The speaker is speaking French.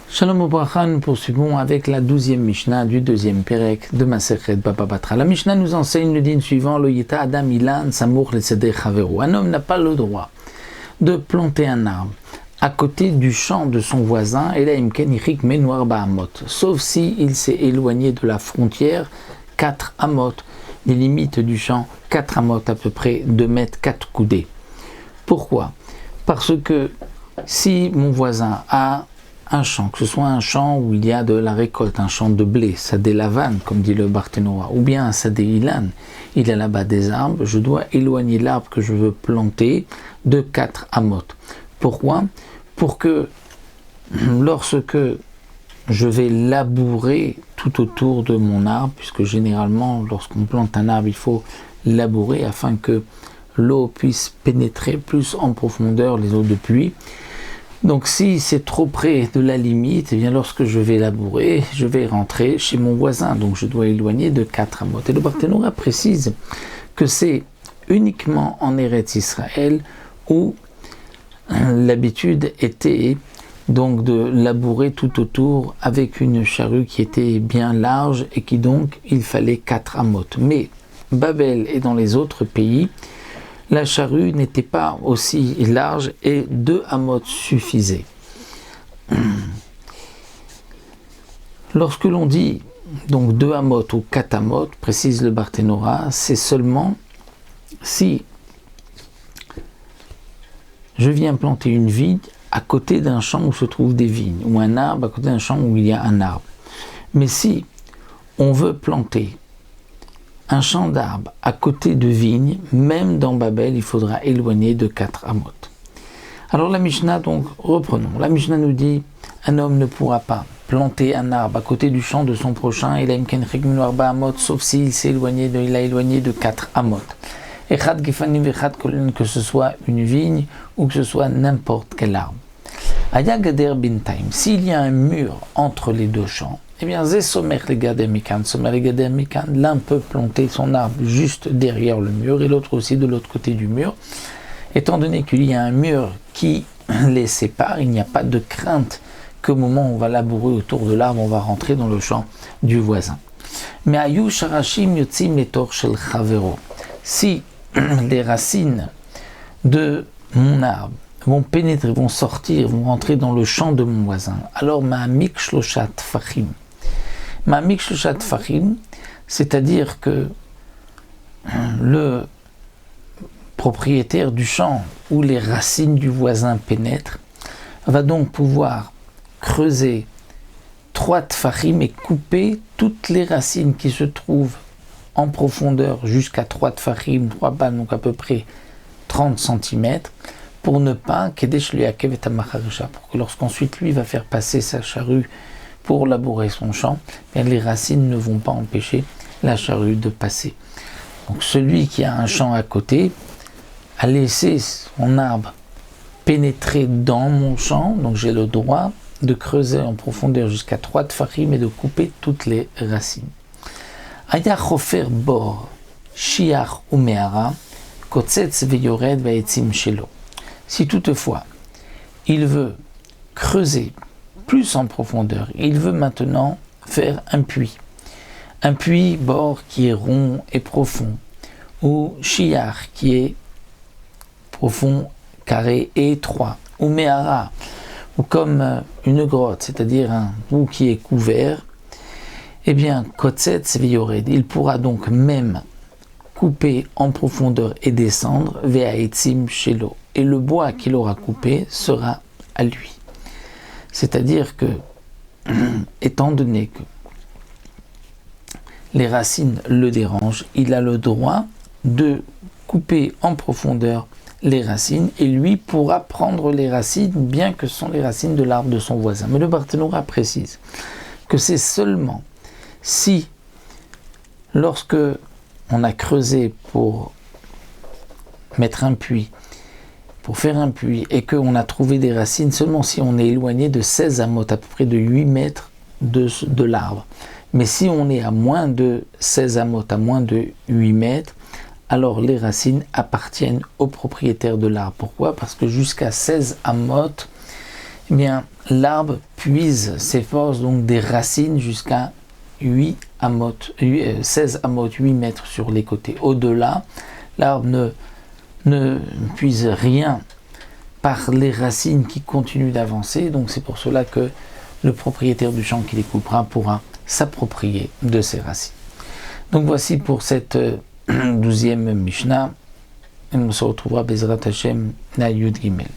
Shalom Obracha, nous poursuivons avec la 12e Mishnah du 2e Perek de Masechet Baba Batra. La Mishnah nous enseigne le din suivant, Lo yita adam ilan samour lesedeh chavero. Un homme n'a pas le droit de planter un arbre à côté du champ de son voisin, et la imken ichik menoir ba'amot, sauf si il s'est éloigné de la frontière 4 amot, les limites du champ 4 amot, à peu près 2 mètres 4 coudées. Pourquoi? Parce que si mon voisin a un champ, que ce soit un champ où il y a de la récolte, un champ de blé, sadé lavane, comme dit le Barthénois, ou bien un sadé ilan, il y a là-bas des arbres, je dois éloigner l'arbre que je veux planter de 4 amot. Pourquoi? Pour que lorsque je vais labourer tout autour de mon arbre, puisque généralement lorsqu'on plante un arbre, il faut labourer afin que l'eau puisse pénétrer plus en profondeur, les eaux de pluie. Donc si c'est trop près de la limite, eh bien lorsque je vais labourer, je vais rentrer chez mon voisin, donc je dois éloigner de 4 amot. Et le Barthénois précise que c'est uniquement en Eretz Israël où l'habitude était donc de labourer tout autour avec une charrue qui était bien large et qui donc il fallait 4 amot. Mais Babel et dans les autres pays, la charrue n'était pas aussi large et 2 amot suffisaient. Lorsque l'on dit donc 2 amot ou 4 amot, précise le Barthénois, c'est seulement si je viens planter une vigne à côté d'un champ où se trouvent des vignes, ou un arbre à côté d'un champ où il y a un arbre. Mais si on veut planter un champ d'arbres à côté de vignes, même dans Babel, il faudra éloigner de 4 amot. Alors la Mishnah, donc, reprenons. La Mishnah nous dit, un homme ne pourra pas planter un arbre à côté du champ de son prochain, sauf s'il s'est éloigné de 4 amot. Que ce soit une vigne ou que ce soit n'importe quel arbre. S'il y a un mur entre les deux champs, eh bien, l'un peut planter son arbre juste derrière le mur et l'autre aussi de l'autre côté du mur. Étant donné qu'il y a un mur qui les sépare, il n'y a pas de crainte qu'au moment où on va labourer autour de l'arbre, on va rentrer dans le champ du voisin. Mais si les racines de mon arbre vont pénétrer, vont sortir, vont rentrer dans le champ de mon voisin, alors ma'amik shloshat fachim. Ma'amik shloshat fachim, c'est-à-dire que le propriétaire du champ où les racines du voisin pénètrent va donc pouvoir creuser 3 tfachim et couper toutes les racines qui se trouvent en profondeur jusqu'à 3 tfachim, 3 balles, donc à peu près 30 cm, pour ne pas pour que lorsqu'ensuite lui va faire passer sa charrue pour labourer son champ, les racines ne vont pas empêcher la charrue de passer. Donc celui qui a un champ à côté a laissé son arbre pénétrer dans mon champ, donc j'ai le droit de creuser en profondeur jusqu'à 3 tfachim et de couper toutes les racines. Aya chofer bor, shiach ou me'ara, kotzetz veyored ve'etzim shelo. Si toutefois, il veut creuser plus en profondeur, il veut maintenant faire un puits bord qui est rond et profond, ou shiach qui est profond, carré et étroit, ou me'ara, ou comme une grotte, c'est-à-dire un bout qui est couvert, eh bien, kotzetz veyored, il pourra donc même couper en profondeur et descendre ve'etzim shelo. Et le bois qu'il aura coupé sera à lui. C'est-à-dire que, étant donné que les racines le dérangent, il a le droit de couper en profondeur les racines et lui pourra prendre les racines, bien que ce sont les racines de l'arbre de son voisin. Mais le Barthénois précise que c'est seulement si, lorsque on a creusé pour mettre un puits, pour faire un puits, et qu'on a trouvé des racines, seulement si on est éloigné de 16 amot, à peu près de 8 mètres de l'arbre. Mais si on est à moins de 16 amot, à moins de 8 mètres, alors les racines appartiennent au propriétaire de l'arbre. Pourquoi? Parce que jusqu'à 16 amot, eh bien, l'arbre puise ses forces donc des racines jusqu'à 16 amot, 8 mètres sur les côtés. Au-delà, l'arbre ne puise rien par les racines qui continuent d'avancer. Donc c'est pour cela que le propriétaire du champ qui les coupera pourra s'approprier de ces racines. Donc voici pour cette 12e Mishnah. Et on se retrouvera Bezrat Hashem na Yud Gimel.